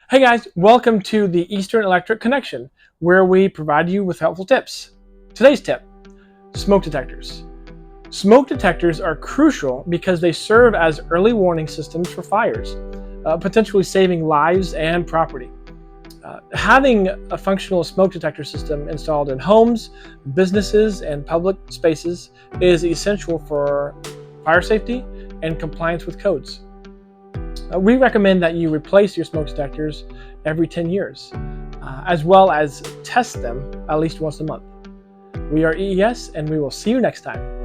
Hey guys, welcome to the Eastern Electric Connection, where we provide you with helpful tips. Today's tip, smoke detectors. Smoke detectors are crucial because they serve as early warning systems for fires, potentially saving lives and property. Having a functional smoke detector system installed in homes, businesses, and public spaces is essential for fire safety and compliance with codes. We recommend that you replace your smoke detectors every 10 years, as well as test them at least once a month. We are EES, and we will see you next time.